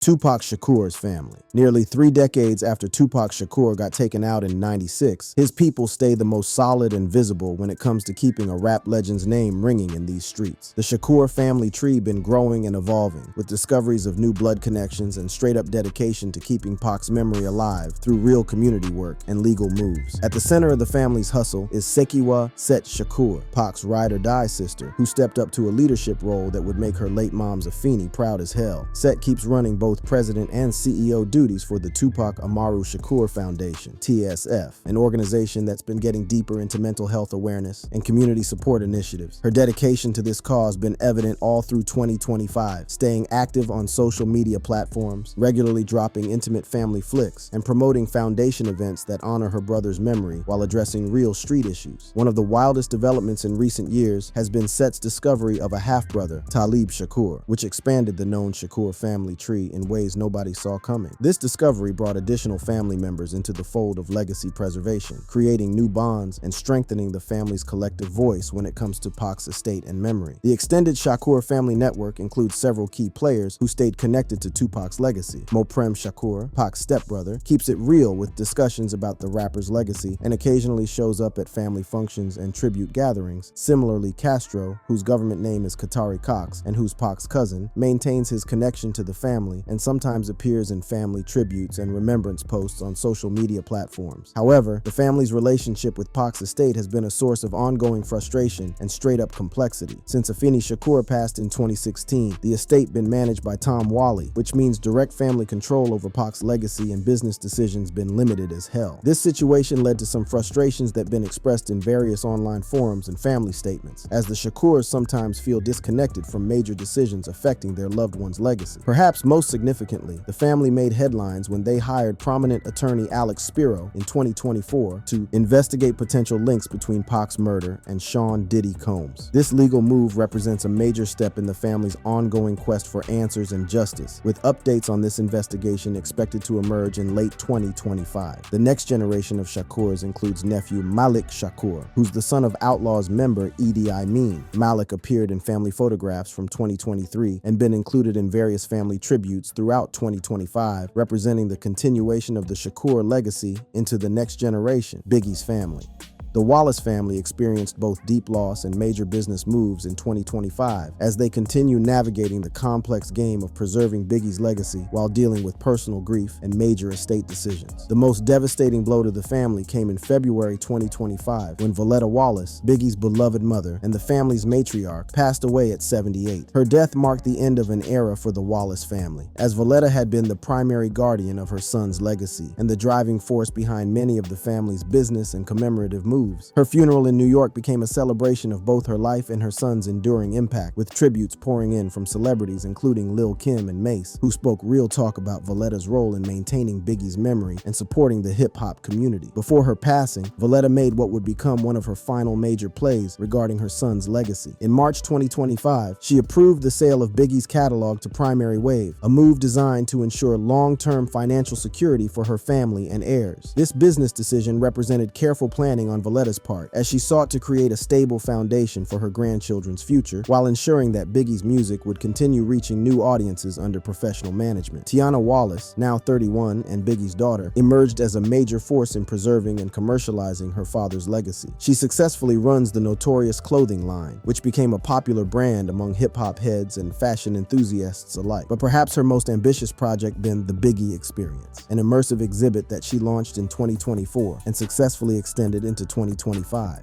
Tupac Shakur's family. Nearly 3 decades after Tupac Shakur got taken out in '96, his people stay the most solid and visible when it comes to keeping a rap legend's name ringing in these streets. The Shakur family tree been growing and evolving, with discoveries of new blood connections and straight-up dedication to keeping Pac's memory alive through real community work and legal moves. At the center of the family's hustle is Sekiwa Set Shakur, Pac's ride-or-die sister, who stepped up to a leadership role that would make her late mom's Afeni proud as hell. Set keeps running both president and CEO duties for the Tupac Amaru Shakur Foundation, TSF, an organization that's been getting deeper into mental health awareness and community support initiatives. Her dedication to this cause been evident all through 2025, staying active on social media platforms, regularly dropping intimate family flicks, and promoting foundation events that honor her brother's memory while addressing real street issues. One of the wildest developments in recent years has been Set's discovery of a half-brother, Talib Shakur, which expanded the known Shakur family tree in ways nobody saw coming. This discovery brought additional family members into the fold of legacy preservation, creating new bonds and strengthening the family's collective voice when it comes to Pac's estate and memory. The extended Shakur family network includes several key players who stayed connected to Tupac's legacy. Moprem Shakur, Pac's stepbrother, keeps it real with discussions about the rapper's legacy and occasionally shows up at family functions and tribute gatherings. Similarly, Castro, whose government name is Qatari Cox and who's Pac's cousin, maintains his connection to the family and sometimes appears in family tributes and remembrance posts on social media platforms. However, the family's relationship with Pac's estate has been a source of ongoing frustration and straight-up complexity. Since Afeni Shakur passed in 2016, the estate been managed by Tom Wally, which means direct family control over Pac's legacy and business decisions been limited as hell. This situation led to some frustrations that been expressed in various online forums and family statements, as the Shakurs sometimes feel disconnected from major decisions affecting their loved one's legacy. Perhaps most significantly, the family made headlines when they hired prominent attorney Alex Spiro in 2024 to investigate potential links between Pac's murder and Sean Diddy Combs. This legal move represents a major step in the family's ongoing quest for answers and justice, with updates on this investigation expected to emerge in late 2025. The next generation of Shakurs includes nephew Malik Shakur, who's the son of Outlaws member Idi Amin. Malik appeared in family photographs from 2023 and been included in various family tributes throughout 2025, representing the continuation of the Shakur legacy into the next generation, Biggie's family. The Wallace family experienced both deep loss and major business moves in 2025 as they continue navigating the complex game of preserving Biggie's legacy while dealing with personal grief and major estate decisions. The most devastating blow to the family came in February 2025 when Voletta Wallace, Biggie's beloved mother and the family's matriarch, passed away at 78. Her death marked the end of an era for the Wallace family, as Voletta had been the primary guardian of her son's legacy and the driving force behind many of the family's business and commemorative moves. Her funeral in New York became a celebration of both her life and her son's enduring impact, with tributes pouring in from celebrities including Lil' Kim and Mace, who spoke real talk about Voletta's role in maintaining Biggie's memory and supporting the hip-hop community. Before her passing, Voletta made what would become one of her final major plays regarding her son's legacy. In March 2025, she approved the sale of Biggie's catalog to Primary Wave, a move designed to ensure long-term financial security for her family and heirs. This business decision represented careful planning on Voletta's part, as she sought to create a stable foundation for her grandchildren's future while ensuring that Biggie's music would continue reaching new audiences under professional management. Tiana Wallace, now 31 and Biggie's daughter, emerged as a major force in preserving and commercializing her father's legacy. She successfully runs the Notorious clothing line, which became a popular brand among hip-hop heads and fashion enthusiasts alike. But perhaps her most ambitious project been the Biggie Experience, an immersive exhibit that she launched in 2024 and successfully extended into 2025.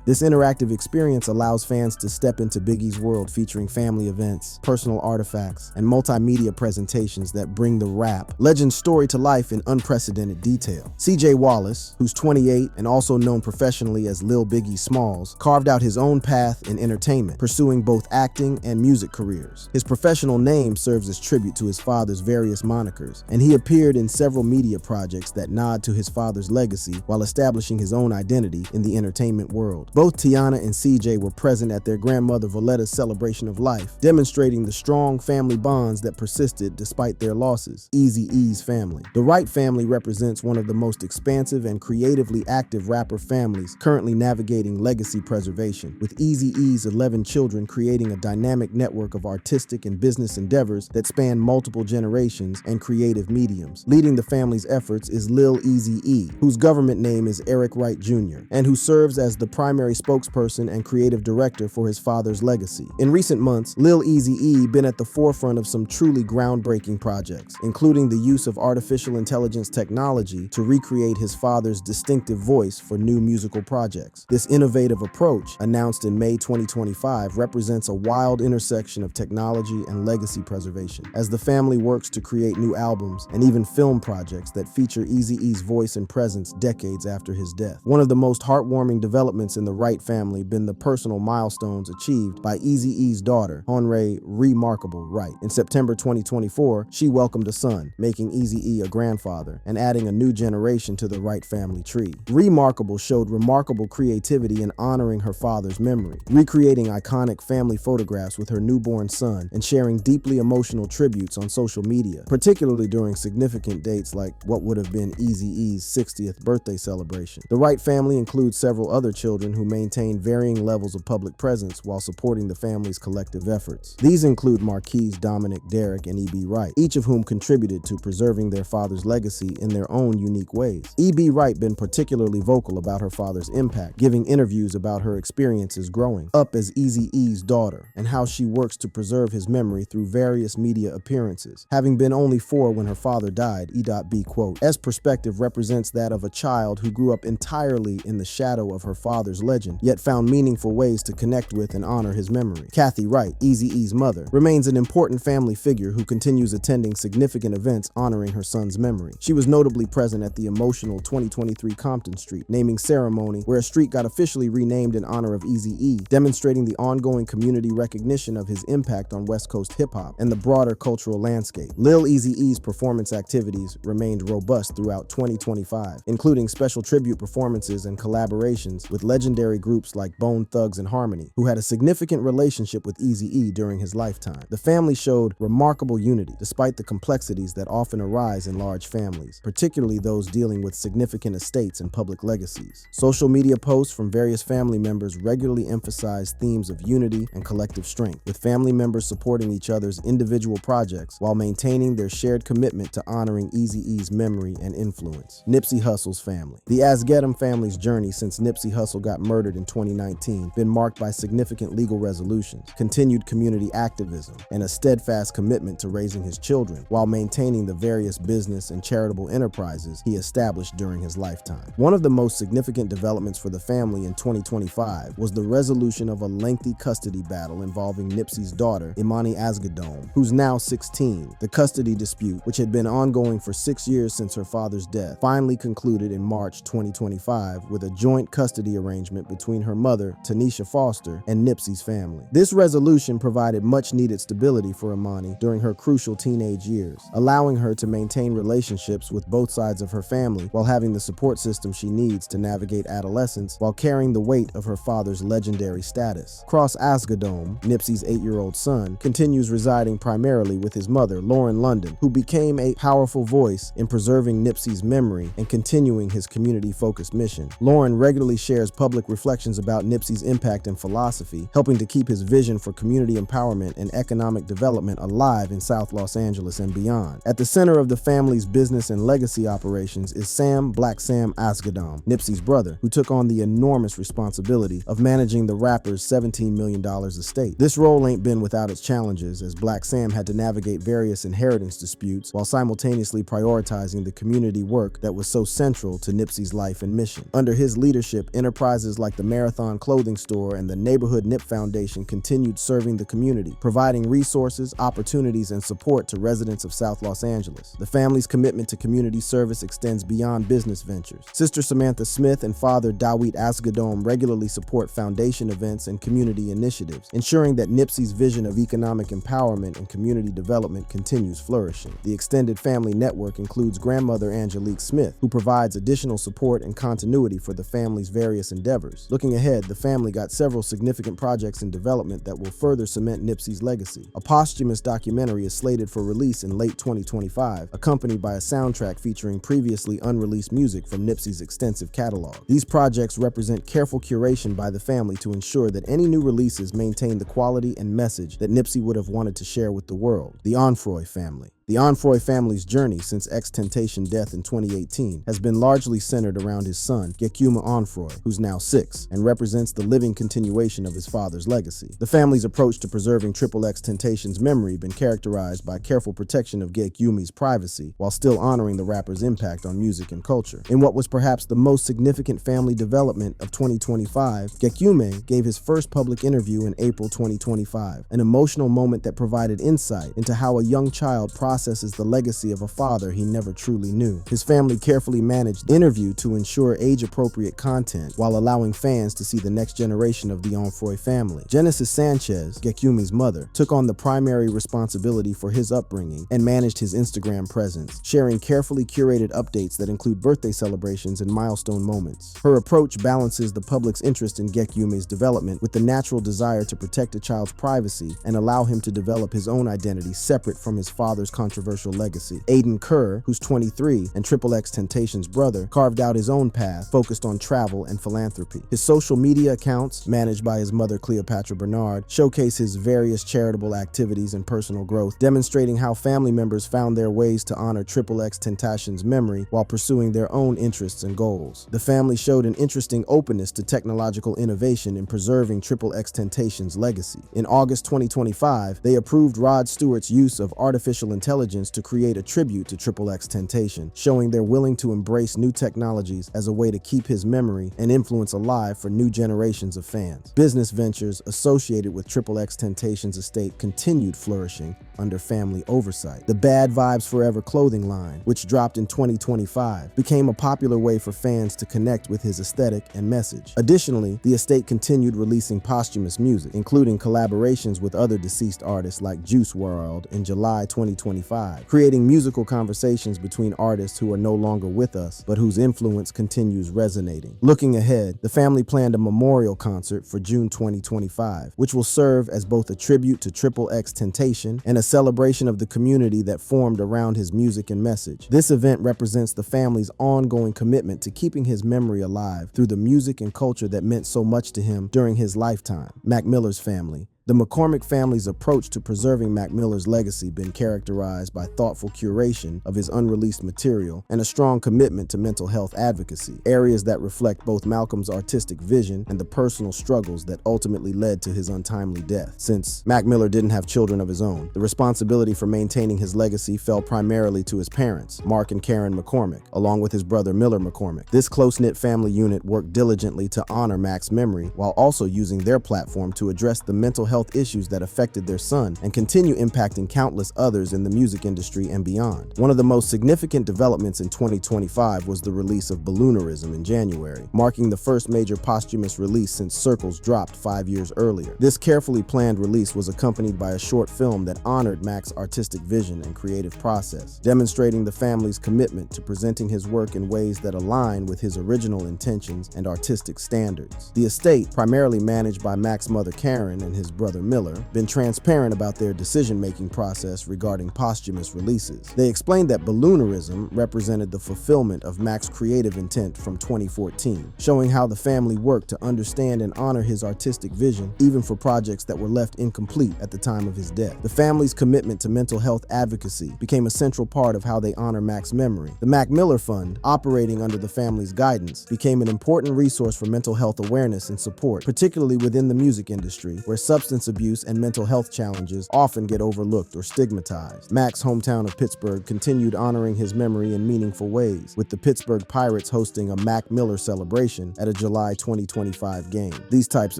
This interactive experience allows fans to step into Biggie's world, featuring family events, personal artifacts, and multimedia presentations that bring the rap legend's story to life in unprecedented detail. CJ Wallace, who's 28 and also known professionally as Lil Biggie Smalls, carved out his own path in entertainment, pursuing both acting and music careers. His professional name serves as tribute to his father's various monikers, and he appeared in several media projects that nod to his father's legacy while establishing his own identity in the entertainment entertainment world. Both Tiana and CJ were present at their grandmother Valletta's celebration of life, demonstrating the strong family bonds that persisted despite their losses. Eazy-E's family. The Wright family represents one of the most expansive and creatively active rapper families currently navigating legacy preservation, with Eazy-E's 11 children creating a dynamic network of artistic and business endeavors that span multiple generations and creative mediums. Leading the family's efforts is Lil Eazy-E, whose government name is Eric Wright Jr., and who serves as the primary spokesperson and creative director for his father's legacy. In recent months, Lil Eazy-E been at the forefront of some truly groundbreaking projects, including the use of artificial intelligence technology to recreate his father's distinctive voice for new musical projects. This innovative approach, announced in May 2025, represents a wild intersection of technology and legacy preservation, as the family works to create new albums and even film projects that feature Eazy-E's voice and presence decades after his death. One of the most heartwarming developments in the Wright family been the personal milestones achieved by Eazy-E's daughter, Honre Remarkable Wright. In September 2024, she welcomed a son, making Eazy-E a grandfather and adding a new generation to the Wright family tree. Remarkable showed remarkable creativity in honoring her father's memory, recreating iconic family photographs with her newborn son and sharing deeply emotional tributes on social media, particularly during significant dates like what would have been Eazy-E's 60th birthday celebration. The Wright family includes several other children who maintain varying levels of public presence while supporting the family's collective efforts. These include Marquise, Dominic, Derek, and E.B. Wright, each of whom contributed to preserving their father's legacy in their own unique ways. E.B. Wright been particularly vocal about her father's impact, giving interviews about her experiences growing up as Eazy-E's daughter and how she works to preserve his memory through various media appearances. Having been only 4 when her father died, E.B. quote, "S perspective represents that of a child who grew up entirely in the shadow of her father's legend, yet found meaningful ways to connect with and honor his memory." Kathy Wright, Eazy-E's mother, remains an important family figure who continues attending significant events honoring her son's memory. She was notably present at the emotional 2023 Compton Street naming ceremony, where a street got officially renamed in honor of Eazy-E, demonstrating the ongoing community recognition of his impact on West Coast hip-hop and the broader cultural landscape. Lil Eazy-E's performance activities remained robust throughout 2025, including special tribute performances and collaborations with legendary groups like Bone Thugs and Harmony, who had a significant relationship with Eazy-E during his lifetime. The family showed remarkable unity despite the complexities that often arise in large families, particularly those dealing with significant estates and public legacies. Social media posts from various family members regularly emphasize themes of unity and collective strength, with family members supporting each other's individual projects while maintaining their shared commitment to honoring Eazy-E's memory and influence. Nipsey Hussle's family. The Asghedom family's journey since Nipsey Hussle got murdered in 2019 been marked by significant legal resolutions, continued community activism, and a steadfast commitment to raising his children while maintaining the various business and charitable enterprises he established during his lifetime. One of the most significant developments for the family in 2025 was the resolution of a lengthy custody battle involving Nipsey's daughter, Imani Asghedom, who's now 16. The custody dispute, which had been ongoing for 6 years since her father's death, finally concluded in March 2025 with a joint custody arrangement between her mother, Tanisha Foster, and Nipsey's family. This resolution provided much-needed stability for Imani during her crucial teenage years, allowing her to maintain relationships with both sides of her family while having the support system she needs to navigate adolescence while carrying the weight of her father's legendary status. Cross Asghedom, Nipsey's 8-year-old son, continues residing primarily with his mother, Lauren London, who became a powerful voice in preserving Nipsey's memory and continuing his community-focused mission. Lauren regularly shares public reflections about Nipsey's impact and philosophy, helping to keep his vision for community empowerment and economic development alive in South Los Angeles and beyond. At the center of the family's business and legacy operations is Sam Black Sam Asghedom, Nipsey's brother, who took on the enormous responsibility of managing the rapper's $17 million estate. This role ain't been without its challenges, as Black Sam had to navigate various inheritance disputes while simultaneously prioritizing the community work that was so central to Nipsey's life and mission. Under his leadership, enterprises like the Marathon Clothing Store and the Neighborhood Nip Foundation continued serving the community, providing resources, opportunities, and support to residents of South Los Angeles. The family's commitment to community service extends beyond business ventures. Sister Samantha Smith and father Dawit Asghedom regularly support foundation events and community initiatives, ensuring that Nipsey's vision of economic empowerment and community development continues flourishing. The extended family network includes grandmother Angelique Smith, who provides additional support and continuity for the family's family's various endeavors. Looking ahead, the family got several significant projects in development that will further cement Nipsey's legacy. A posthumous documentary is slated for release in late 2025, accompanied by a soundtrack featuring previously unreleased music from Nipsey's extensive catalog. These projects represent careful curation by the family to ensure that any new releases maintain the quality and message that Nipsey would have wanted to share with the world. The Onfroy family. The Onfroy family's journey since XXXTentacion death in 2018 has been largely centered around his son, Gekuma Onfroy, who's now 6, and represents the living continuation of his father's legacy. The family's approach to preserving XXXTentacion's memory been characterized by careful protection of Gekume's privacy, while still honoring the rapper's impact on music and culture. In what was perhaps the most significant family development of 2025, Gekume gave his first public interview in April 2025, an emotional moment that provided insight into how a young child processes the legacy of a father he never truly knew. His family carefully managed the interview to ensure age-appropriate content while allowing fans to see the next generation of the Onfroy family. Genesis Sanchez, Gekume's mother, took on the primary responsibility for his upbringing and managed his Instagram presence, sharing carefully curated updates that include birthday celebrations and milestone moments. Her approach balances the public's interest in Gekume's development with the natural desire to protect a child's privacy and allow him to develop his own identity separate from his father's controversial legacy. Aiden Kerr, who's 23 and XXXTentacion's brother, carved out his own path, focused on travel and philanthropy. His social media accounts, managed by his mother Cleopatra Bernard, showcase his various charitable activities and personal growth, demonstrating how family members found their ways to honor XXXTentacion's memory while pursuing their own interests and goals. The family showed an interesting openness to technological innovation in preserving XXXTentacion's legacy. In August 2025, they approved Rod Stewart's use of artificial intelligence to create a tribute to XXXTentacion, showing they're willing to embrace new technologies as a way to keep his memory and influence alive for new generations of fans. Business ventures associated with XXXTentacion's estate continued flourishing under family oversight. The Bad Vibes Forever clothing line, which dropped in 2025, became a popular way for fans to connect with his aesthetic and message. Additionally, the estate continued releasing posthumous music, including collaborations with other deceased artists like Juice WRLD in July 2025, creating musical conversations between artists who are no longer with us, but whose influence continues resonating. Looking ahead, the family planned a memorial concert for June 2025, which will serve as both a tribute to XXXTentacion and a celebration of the community that formed around his music and message. This event represents the family's ongoing commitment to keeping his memory alive through the music and culture that meant so much to him during his lifetime. Mac Miller's family. The McCormick family's approach to preserving Mac Miller's legacy been characterized by thoughtful curation of his unreleased material and a strong commitment to mental health advocacy, areas that reflect both Malcolm's artistic vision and the personal struggles that ultimately led to his untimely death. Since Mac Miller didn't have children of his own, the responsibility for maintaining his legacy fell primarily to his parents, Mark and Karen McCormick, along with his brother Miller McCormick. This close-knit family unit worked diligently to honor Mac's memory while also using their platform to address the mental health issues that affected their son and continue impacting countless others in the music industry and beyond. One of the most significant developments in 2025 was the release of Balloonerism in January, marking the first major posthumous release since Circles dropped 5 years earlier. This carefully planned release was accompanied by a short film that honored Mac's artistic vision and creative process, demonstrating the family's commitment to presenting his work in ways that align with his original intentions and artistic standards. The estate, primarily managed by Mac's mother Karen and his brother Miller, been transparent about their decision-making process regarding posthumous releases. They explained that Balloonerism represented the fulfillment of Mac's creative intent from 2014, showing how the family worked to understand and honor his artistic vision even for projects that were left incomplete at the time of his death. The family's commitment to mental health advocacy became a central part of how they honor Mac's memory. The Mac Miller Fund, operating under the family's guidance, became an important resource for mental health awareness and support, particularly within the music industry, where substance abuse and mental health challenges often get overlooked or stigmatized. Mac's hometown of Pittsburgh continued honoring his memory in meaningful ways, with the Pittsburgh Pirates hosting a Mac Miller celebration at a July 2025 game. These types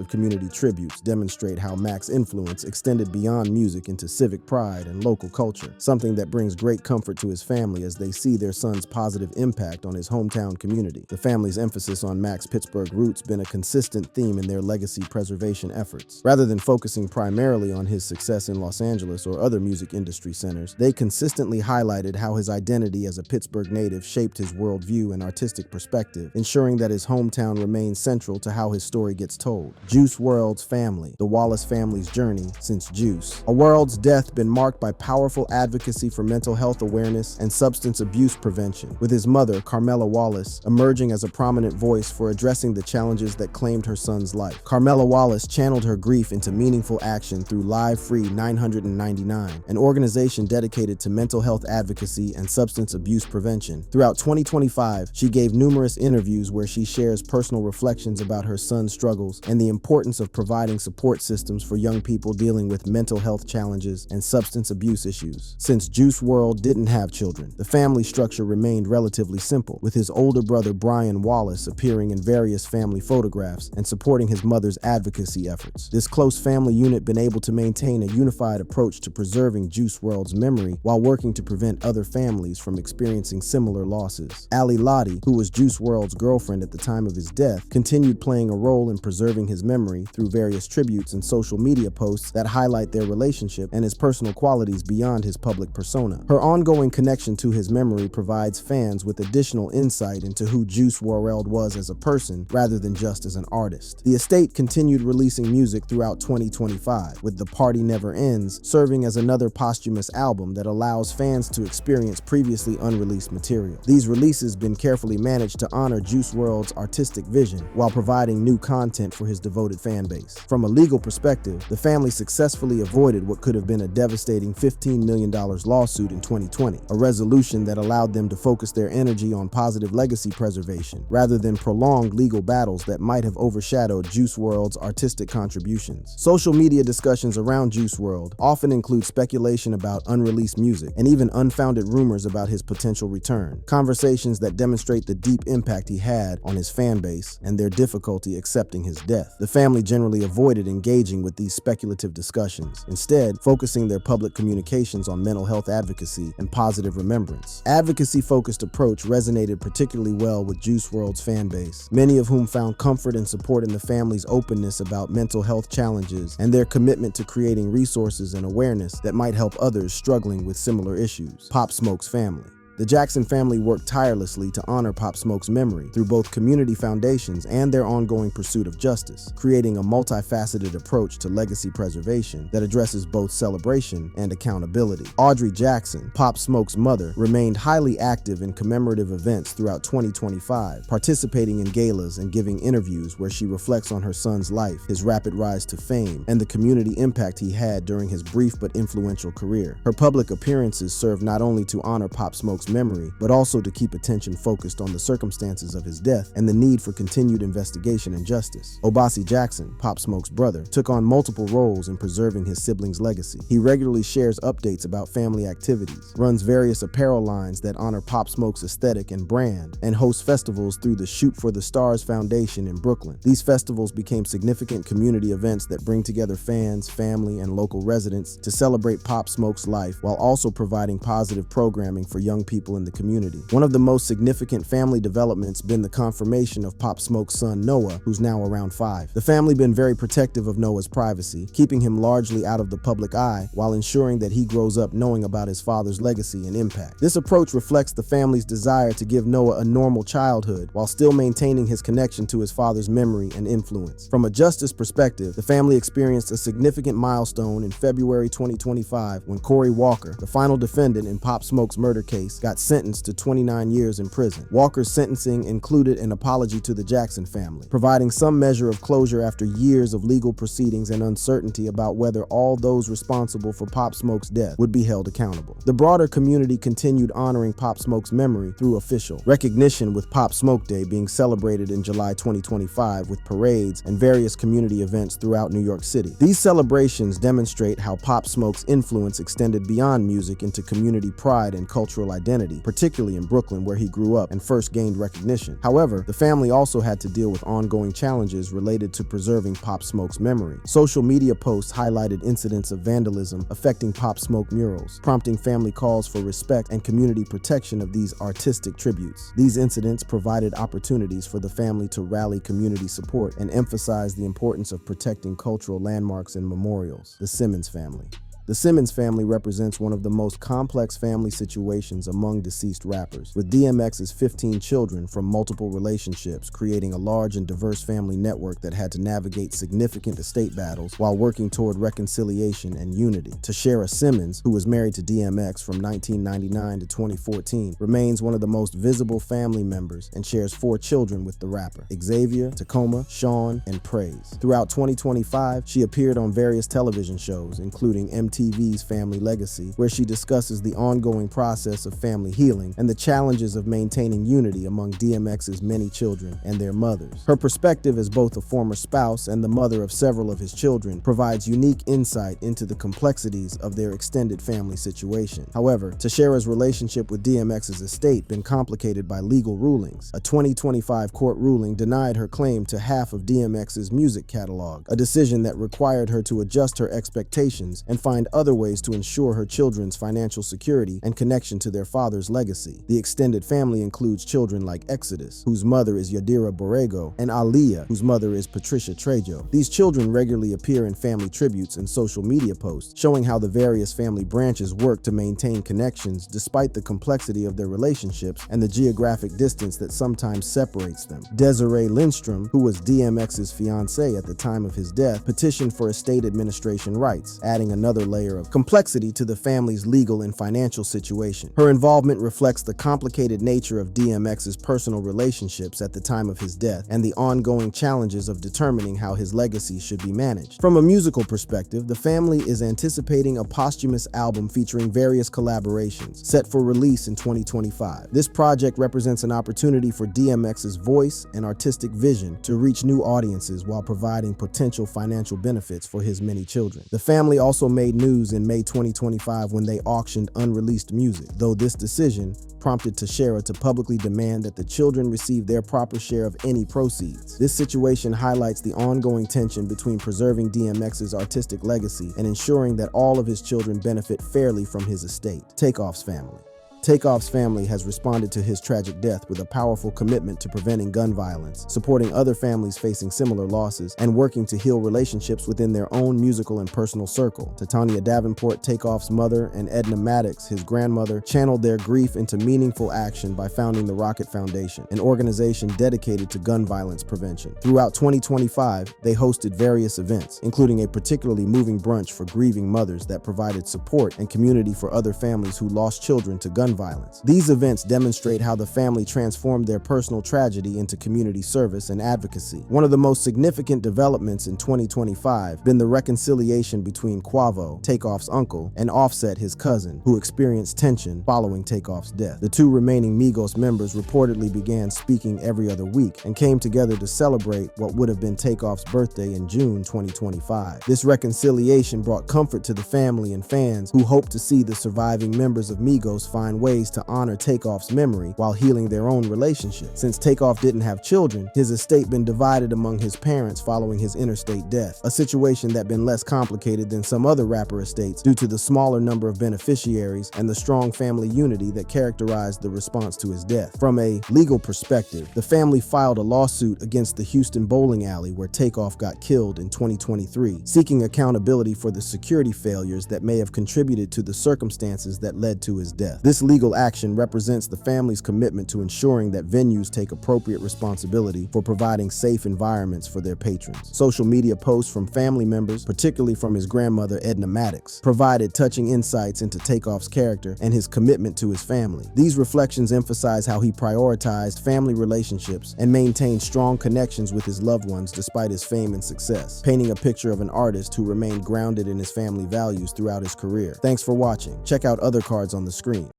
of community tributes demonstrate how Mac's influence extended beyond music into civic pride and local culture, something that brings great comfort to his family as they see their son's positive impact on his hometown community. The family's emphasis on Mac's Pittsburgh roots been a consistent theme in their legacy preservation efforts. Rather than focusing focusing primarily on his success in Los Angeles or other music industry centers, they consistently highlighted how his identity as a Pittsburgh native shaped his worldview and artistic perspective, ensuring that his hometown remains central to how his story gets told. Juice WRLD's family, the Wallace family's journey since Juice. WRLD's death been marked by powerful advocacy for mental health awareness and substance abuse prevention, with his mother, Carmela Wallace, emerging as a prominent voice for addressing the challenges that claimed her son's life. Carmela Wallace channeled her grief into meaningful action through Live Free 999, an organization dedicated to mental health advocacy and substance abuse prevention. Throughout 2025, she gave numerous interviews where she shares personal reflections about her son's struggles and the importance of providing support systems for young people dealing with mental health challenges and substance abuse issues. Since Juice WRLD didn't have children, the family structure remained relatively simple, with his older brother Brian Wallace appearing in various family photographs and supporting his mother's advocacy efforts. This close family unit been able to maintain a unified approach to preserving Juice WRLD's memory while working to prevent other families from experiencing similar losses. Ali Lottie, who was Juice WRLD's girlfriend at the time of his death, continued playing a role in preserving his memory through various tributes and social media posts that highlight their relationship and his personal qualities beyond his public persona. Her ongoing connection to his memory provides fans with additional insight into who Juice WRLD was as a person rather than just as an artist. The estate continued releasing music throughout 2025, with The Party Never Ends serving as another posthumous album that allows fans to experience previously unreleased material. These releases been carefully managed to honor Juice WRLD's artistic vision while providing new content for his devoted fan base. From a legal perspective, the family successfully avoided what could have been a devastating $15 million lawsuit in 2020, a resolution that allowed them to focus their energy on positive legacy preservation rather than prolonged legal battles that might have overshadowed Juice WRLD's artistic contributions. Social media discussions around Juice WRLD often include speculation about unreleased music and even unfounded rumors about his potential return, conversations that demonstrate the deep impact he had on his fan base and their difficulty accepting his death. The family generally avoided engaging with these speculative discussions, instead focusing their public communications on mental health advocacy and positive remembrance. Advocacy-focused approach resonated particularly well with Juice WRLD's fan base, many of whom found comfort and support in the family's openness about mental health challenges and their commitment to creating resources and awareness that might help others struggling with similar issues. Pop Smoke's family. The Jackson family worked tirelessly to honor Pop Smoke's memory through both community foundations and their ongoing pursuit of justice, creating a multifaceted approach to legacy preservation that addresses both celebration and accountability. Audrey Jackson, Pop Smoke's mother, remained highly active in commemorative events throughout 2025, participating in galas and giving interviews where she reflects on her son's life, his rapid rise to fame, and the community impact he had during his brief but influential career. Her public appearances served not only to honor Pop Smoke's memory, but also to keep attention focused on the circumstances of his death and the need for continued investigation and justice. Obasi Jackson, Pop Smoke's brother, took on multiple roles in preserving his siblings' legacy. He regularly shares updates about family activities, runs various apparel lines that honor Pop Smoke's aesthetic and brand, and hosts festivals through the Shoot for the Stars Foundation in Brooklyn. These festivals became significant community events that bring together fans, family, and local residents to celebrate Pop Smoke's life while also providing positive programming for young people in the community. One of the most significant family developments been the confirmation of Pop Smoke's son Noah, who's now around 5. The family been very protective of Noah's privacy, keeping him largely out of the public eye while ensuring that he grows up knowing about his father's legacy and impact. This approach reflects the family's desire to give Noah a normal childhood while still maintaining his connection to his father's memory and influence. From a justice perspective, the family experienced a significant milestone in February 2025 when Corey Walker, the final defendant in Pop Smoke's murder case, got sentenced to 29 years in prison. Walker's sentencing included an apology to the Jackson family, providing some measure of closure after years of legal proceedings and uncertainty about whether all those responsible for Pop Smoke's death would be held accountable. The broader community continued honoring Pop Smoke's memory through official recognition, with Pop Smoke Day being celebrated in July 2025 with parades and various community events throughout New York City. These celebrations demonstrate how Pop Smoke's influence extended beyond music into community pride and cultural identity, identity, particularly in Brooklyn where he grew up and first gained recognition. However, the family also had to deal with ongoing challenges related to preserving Pop Smoke's memory. Social media posts highlighted incidents of vandalism affecting Pop Smoke murals, prompting family calls for respect and community protection of these artistic tributes. These incidents provided opportunities for the family to rally community support and emphasize the importance of protecting cultural landmarks and memorials. The Simmons family. The Simmons family represents one of the most complex family situations among deceased rappers, with DMX's 15 children from multiple relationships creating a large and diverse family network that had to navigate significant estate battles while working toward reconciliation and unity. Tashera Simmons, who was married to DMX from 1999 to 2014, remains one of the most visible family members and shares 4 children with the rapper: Xavier, Tacoma, Sean, and Praise. Throughout 2025, she appeared on various television shows, including MTV's Family Legacy, where she discusses the ongoing process of family healing and the challenges of maintaining unity among DMX's many children and their mothers. Her perspective as both a former spouse and the mother of several of his children provides unique insight into the complexities of their extended family situation. However, Tashera's relationship with DMX's estate been complicated by legal rulings. A 2025 court ruling denied her claim to half of DMX's music catalog, a decision that required her to adjust her expectations and find other ways to ensure her children's financial security and connection to their father's legacy. The extended family includes children like Exodus, whose mother is Yadira Borrego, and Aaliyah, whose mother is Patricia Trejo. These children regularly appear in family tributes and social media posts, showing how the various family branches work to maintain connections despite the complexity of their relationships and the geographic distance that sometimes separates them. Desiree Lindstrom, who was DMX's fiancée at the time of his death, petitioned for estate administration rights, adding another layer of complexity to the family's legal and financial situation. Her involvement reflects the complicated nature of DMX's personal relationships at the time of his death and the ongoing challenges of determining how his legacy should be managed. From a musical perspective, the family is anticipating a posthumous album featuring various collaborations, set for release in 2025. This project represents an opportunity for DMX's voice and artistic vision to reach new audiences while providing potential financial benefits for his many children. The family also made news in May 2025 when they auctioned unreleased music, though this decision prompted Tashera to publicly demand that the children receive their proper share of any proceeds. This situation highlights the ongoing tension between preserving DMX's artistic legacy and ensuring that all of his children benefit fairly from his estate. Takeoff's family. Takeoff's family has responded to his tragic death with a powerful commitment to preventing gun violence, supporting other families facing similar losses, and working to heal relationships within their own musical and personal circle. Titania Davenport, Takeoff's mother, and Edna Maddox, his grandmother, channeled their grief into meaningful action by founding the Rocket Foundation, an organization dedicated to gun violence prevention. Throughout 2025, they hosted various events, including a particularly moving brunch for grieving mothers that provided support and community for other families who lost children to gun violence. These events demonstrate how the family transformed their personal tragedy into community service and advocacy. One of the most significant developments in 2025 been the reconciliation between Quavo, Takeoff's uncle, and Offset, his cousin, who experienced tension following Takeoff's death. The 2 remaining Migos members reportedly began speaking every other week and came together to celebrate what would have been Takeoff's birthday in June 2025. This reconciliation brought comfort to the family and fans who hoped to see the surviving members of Migos find ways to honor Takeoff's memory while healing their own relationship. Since Takeoff didn't have children, his estate been divided among his parents following his interstate death, a situation that been less complicated than some other rapper estates due to the smaller number of beneficiaries and the strong family unity that characterized the response to his death. From a legal perspective, the family filed a lawsuit against the Houston bowling alley where Takeoff got killed in 2023, seeking accountability for the security failures that may have contributed to the circumstances that led to his death. This legal action represents the family's commitment to ensuring that venues take appropriate responsibility for providing safe environments for their patrons. Social media posts from family members, particularly from his grandmother Edna Maddox, provided touching insights into Takeoff's character and his commitment to his family. These reflections emphasize how he prioritized family relationships and maintained strong connections with his loved ones despite his fame and success, painting a picture of an artist who remained grounded in his family values throughout his career. Thanks for watching. Check out other cards on the screen.